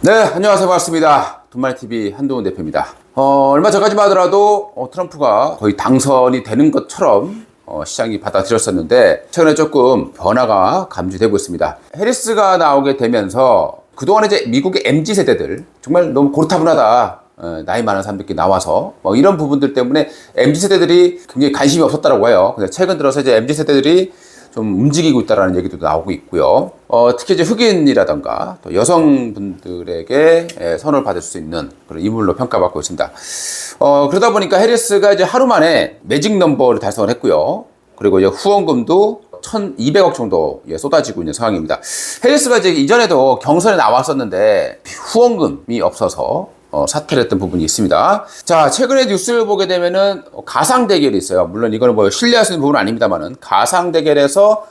네, 안녕하세요. 반갑습니다. 돈말TV 한동훈 대표입니다. 얼마 전까지만 하더라도 트럼프가 거의 당선이 되는 것처럼 시장이 받아들였었는데 최근에 조금 변화가 감지되고 있습니다. 해리스가 나오게 되면서 그동안 이제 미국의 MZ세대들 정말 너무 고리타분하다. 나이 많은 사람들끼리 나와서 이런 부분들 때문에 MZ세대들이 굉장히 관심이 없었다라고 해요. 근데 최근 들어서 이제 MZ세대들이 좀 움직이고 있다라는 얘기도 나오고 있고요. 특히 이제 흑인이라던가 또 여성분들에게 선호를 받을 수 있는 그런 인물로 평가받고 있습니다. 그러다 보니까 해리스가 이제 하루 만에 매직 넘버를 달성을 했고요. 그리고 이제 후원금도 1,200억 정도 쏟아지고 있는 상황입니다. 해리스가 이제 이전에도 경선에 나왔었는데 후원금이 없어서 사퇴를 했던 부분이 있습니다. 자, 최근에 뉴스를 보게 되면은 가상 대결이 있어요. 물론 이거는 뭐 신뢰할 수 있는 부분은 아닙니다만은 가상 대결에서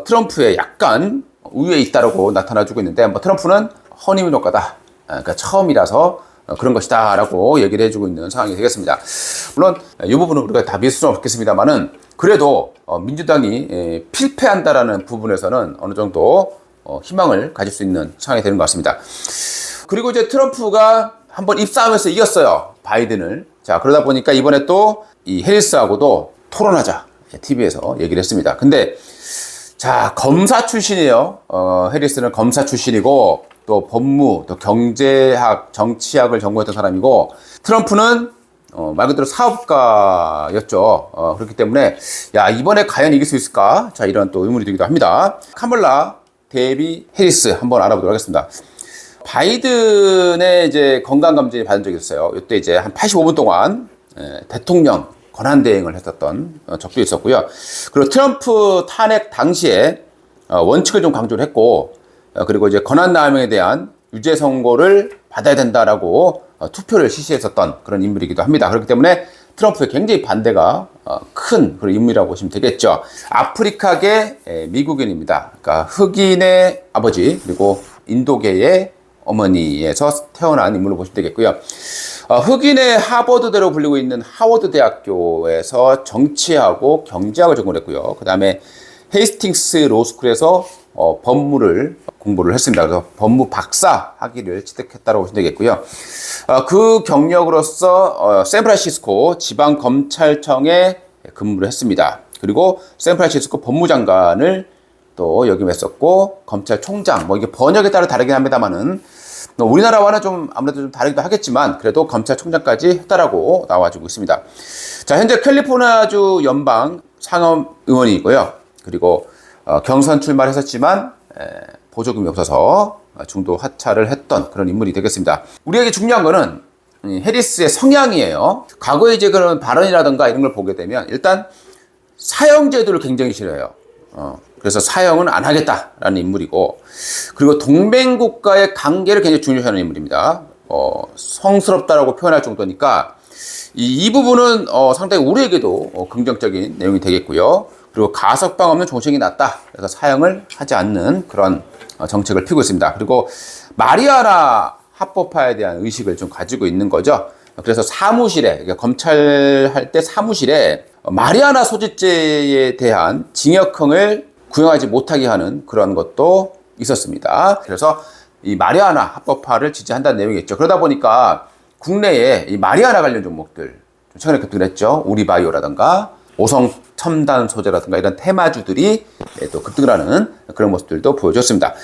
트럼프에 약간 우위에 있다라고 나타나주고 있는데 트럼프는 허니문 효과다. 그러니까 처음이라서 그런 것이다라고 얘기를 해주고 있는 상황이 되겠습니다. 물론 이 부분은 우리가 다 믿을 수는 없겠습니다만은 그래도 민주당이 필패한다라는 부분에서는 어느 정도 희망을 가질 수 있는 상황이 되는 것 같습니다. 그리고 이제 트럼프가 한번 입싸움에서 이겼어요. 바이든을. 자, 그러다 보니까 이번에 또 이 해리스하고도 토론하자. TV에서 얘기를 했습니다. 근데 자, 검사 출신이에요. 해리스는 검사 출신이고 또 법무, 또 경제학, 정치학을 전공했던 사람이고 트럼프는 말 그대로 사업가였죠. 그렇기 때문에 야, 이번에 과연 이길 수 있을까? 자, 이런 또 의문이 들기도 합니다. 카멀라 대비 해리스 한번 알아보도록 하겠습니다. 바이든의 이제 건강검진을 받은 적이 있어요. 이때 이제 한 85분 동안 대통령 권한대행을 했었던 적도 있었고요. 그리고 트럼프 탄핵 당시에 원칙을 좀 강조를 했고, 그리고 이제 권한남용에 대한 유죄 선고를 받아야 된다라고 투표를 실시했었던 그런 인물이기도 합니다. 그렇기 때문에 트럼프의 굉장히 반대가 큰 그런 인물이라고 보시면 되겠죠. 아프리카계 미국인입니다. 그러니까 흑인의 아버지 그리고 인도계의 어머니에서 태어난 인물로 보시면 되겠고요. 흑인의 하버드대로 불리고 있는 하워드 대학교에서 정치하고 경제학을 전공했고요. 그 다음에 헤이스팅스 로스쿨에서 법무를 공부를 했습니다. 그래서 법무 박사 학위를 취득했다고 보시면 되겠고요. 그 경력으로서 샌프란시스코 지방검찰청에 근무를 했습니다. 그리고 샌프란시스코 법무장관을 또 역임했었고 검찰총장 이게 번역에 따라 다르긴 합니다만은 우리나라와는 좀 아무래도 좀 다르기도 하겠지만 그래도 검찰총장까지 했다라고 나와주고 있습니다. 자, 현재 캘리포니아주 연방 상원의원이고요. 그리고 경선 출마를 했었지만 보조금이 없어서 중도 하차를 했던 그런 인물이 되겠습니다. 우리에게 중요한 거는 해리스의 성향이에요. 과거에 이제 그런 발언이라든가 이런 걸 보게 되면 일단 사형제도를 굉장히 싫어해요. 그래서 사형은 안 하겠다라는 인물이고, 그리고 동맹국가의 관계를 굉장히 중요시하는 인물입니다. 성스럽다라고 표현할 정도니까 이 부분은 상당히 우리에게도 긍정적인 내용이 되겠고요. 그리고 가석방 없는 종신이 낫다. 그래서 사형을 하지 않는 그런 정책을 피고 있습니다. 그리고 마리아나 합법화에 대한 의식을 좀 가지고 있는 거죠. 그래서 사무실에, 그러니까 검찰할 때 사무실에 마리아나 소지죄에 대한 징역형을 구형하지 못하게 하는 그런 것도 있었습니다. 그래서 이 마리아나 합법화를 지지한다는 내용이겠죠. 그러다 보니까 국내에 이 마리아나 관련 종목들 최근에 급등을 했죠. 우리바이오라든가 오성 첨단 소재라든가 이런 테마주들이 또 급등을 하는 그런 모습들도 보여줬습니다.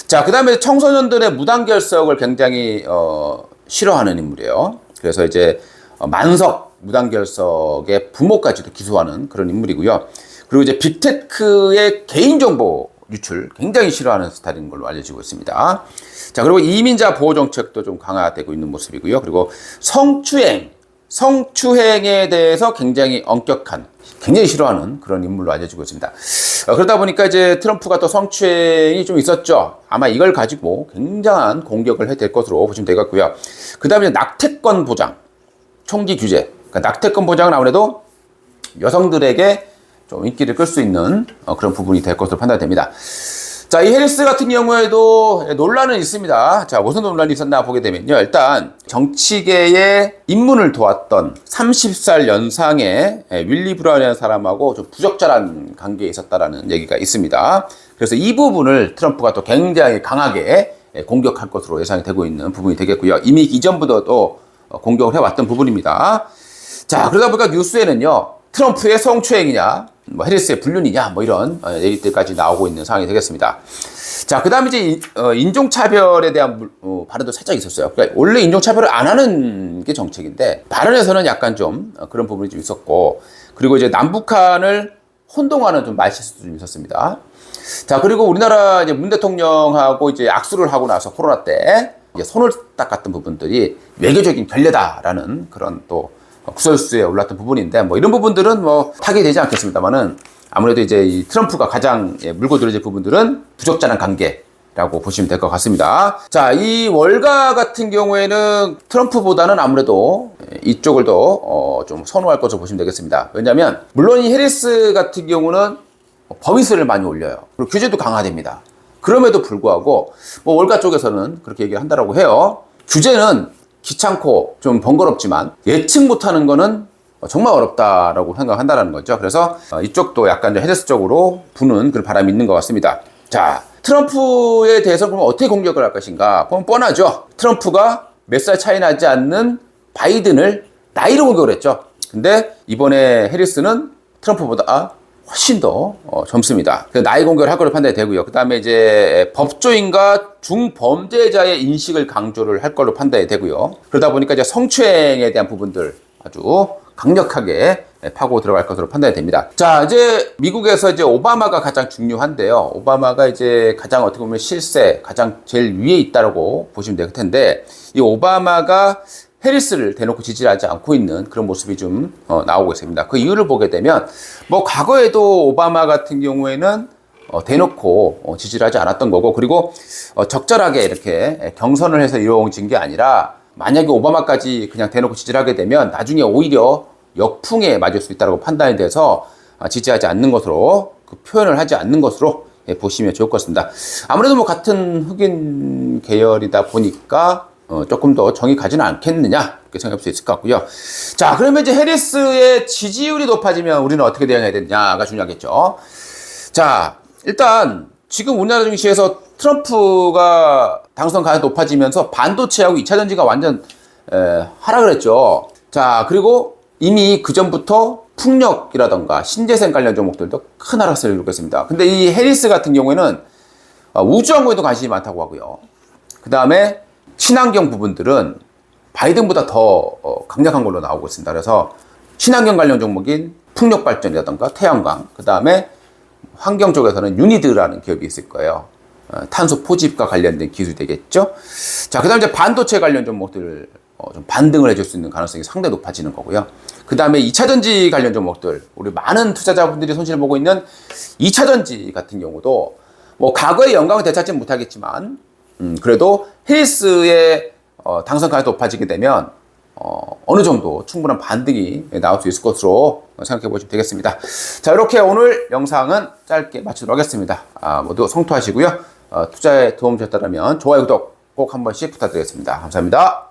자, 그 다음에 청소년들의 무단결석을 굉장히 싫어하는 인물이에요. 그래서 이제 만석 무단결석의 부모까지도 기소하는 그런 인물이고요. 그리고 이제 빅테크의 개인정보 유출 굉장히 싫어하는 스타일인 걸로 알려지고 있습니다. 자, 그리고 이민자 보호 정책도 좀 강화되고 있는 모습이고요. 그리고 성추행에 대해서 굉장히 엄격한, 굉장히 싫어하는 그런 인물로 알려지고 있습니다. 그러다 보니까 이제 트럼프가 또 성추행이 좀 있었죠. 아마 이걸 가지고 굉장한 공격을 해댈 것으로 보시면 되겠고요. 그 다음에 낙태권 보장, 총기 규제. 그러니까 낙태권 보장은 아무래도 여성들에게 좀 인기를 끌 수 있는 그런 부분이 될 것으로 판단됩니다. 자, 이 해리스 같은 경우에도 논란은 있습니다. 자, 무슨 논란이 있었나 보게 되면요. 일단 정치계의 입문을 도왔던 30살 연상의 윌리 브라운이라는 사람하고 좀 부적절한 관계에 있었다라는 얘기가 있습니다. 그래서 이 부분을 트럼프가 또 굉장히 강하게 공격할 것으로 예상이 되고 있는 부분이 되겠고요. 이미 이전부터도 공격을 해왔던 부분입니다. 자, 그러다 보니까 뉴스에는요, 트럼프의 성추행이냐, 뭐 해리스의 불륜이냐, 뭐 이런 얘기들까지 나오고 있는 상황이 되겠습니다. 자, 그 다음에 이제 인종차별에 대한 발언도 살짝 있었어요. 그러니까 원래 인종차별을 안 하는 게 정책인데, 발언에서는 약간 좀 그런 부분이 좀 있었고, 그리고 이제 남북한을 혼동하는 좀 말실수도 좀 있었습니다. 자, 그리고 우리나라 이제 문 대통령하고 이제 악수를 하고 나서 코로나 때 이제 손을 닦았던 부분들이 외교적인 결례다라는 그런 또 구설수에 올랐던 부분인데, 뭐 이런 부분들은 뭐 타개되지 않겠습니다만은 아무래도 이제 이 트럼프가 가장 물고 늘어질 부분들은 부적절한 관계라고 보시면 될 것 같습니다. 자, 이 월가 같은 경우에는 트럼프보다는 아무래도 이쪽을 더 좀 선호할 것으로 보시면 되겠습니다. 왜냐하면 물론 이 해리스 같은 경우는 법인세를 많이 올려요. 그리고 규제도 강화됩니다. 그럼에도 불구하고 뭐 월가 쪽에서는 그렇게 얘기를 한다라고 해요. 규제는 귀찮고 좀 번거롭지만 예측 못하는 거는 정말 어렵다라고 생각한다는 거죠. 그래서 이쪽도 약간 해리스 쪽으로 부는 그런 바람이 있는 것 같습니다. 자, 트럼프에 대해서 그러면 어떻게 공격을 할 것인가? 보면 뻔하죠. 트럼프가 몇 살 차이 나지 않는 바이든을 나이로 공격을 했죠. 근데 이번에 해리스는 트럼프보다 훨씬 더 젊습니다. 나이 공격을 할 걸로 판단이 되고요. 그 다음에 이제 법조인과 중범죄자의 인식을 강조를 할 걸로 판단이 되고요. 그러다 보니까 이제 성추행에 대한 부분들 아주 강력하게 파고 들어갈 것으로 판단이 됩니다. 자, 이제 미국에서 이제 오바마가 가장 중요한데요. 오바마가 이제 가장 어떻게 보면 실세, 가장 제일 위에 있다고 보시면 될 텐데, 이 오바마가 해리스를 대놓고 지지하지 않고 있는 그런 모습이 좀 나오고 있습니다. 그 이유를 보게 되면 뭐 과거에도 오바마 같은 경우에는 대놓고 지지를 하지 않았던 거고, 그리고 적절하게 이렇게 경선을 해서 이루어진 게 아니라 만약에 오바마까지 그냥 대놓고 지지를 하게 되면 나중에 오히려 역풍에 맞을 수 있다고 판단이 돼서 지지하지 않는 것으로, 그 표현을 하지 않는 것으로 보시면 좋을 것 같습니다. 아무래도 뭐 같은 흑인 계열이다 보니까 조금 더 정이 가지는 않겠느냐, 이렇게 생각할 수 있을 것 같고요. 자, 그러면 이제 해리스의 지지율이 높아지면 우리는 어떻게 대응해야 되느냐가 중요하겠죠. 자, 일단 지금 우리나라 증시에서 트럼프가 당선 가능성이 높아지면서 반도체하고 2차 전지가 완전 하락을 했죠. 자, 그리고 이미 그 전부터 풍력이라던가 신재생 관련 종목들도 큰 하락세를 이루겠습니다. 근데 이 해리스 같은 경우에는 우주항공에도 관심이 많다고 하고요. 그 다음에 친환경 부분들은 바이든보다 더 강력한 걸로 나오고 있습니다. 그래서 친환경 관련 종목인 풍력 발전이라던가 태양광, 그 다음에 환경 쪽에서는 유니드라는 기업이 있을 거예요. 탄소 포집과 관련된 기술이 되겠죠. 자, 그 다음에 이제 반도체 관련 종목들을 좀 반등을 해줄 수 있는 가능성이 상당히 높아지는 거고요. 그 다음에 2차전지 관련 종목들, 우리 많은 투자자분들이 손실을 보고 있는 2차전지 같은 경우도 뭐 과거의 영광을 되찾지 못하겠지만 그래도 해리스의 당선 가능성이 높아지게 되면 어느 정도 충분한 반등이 나올 수 있을 것으로 생각해 보시면 되겠습니다. 자, 이렇게 오늘 영상은 짧게 마치도록 하겠습니다. 모두 성투하시고요. 투자에 도움 주셨다면 좋아요, 구독 꼭 한 번씩 부탁드리겠습니다. 감사합니다.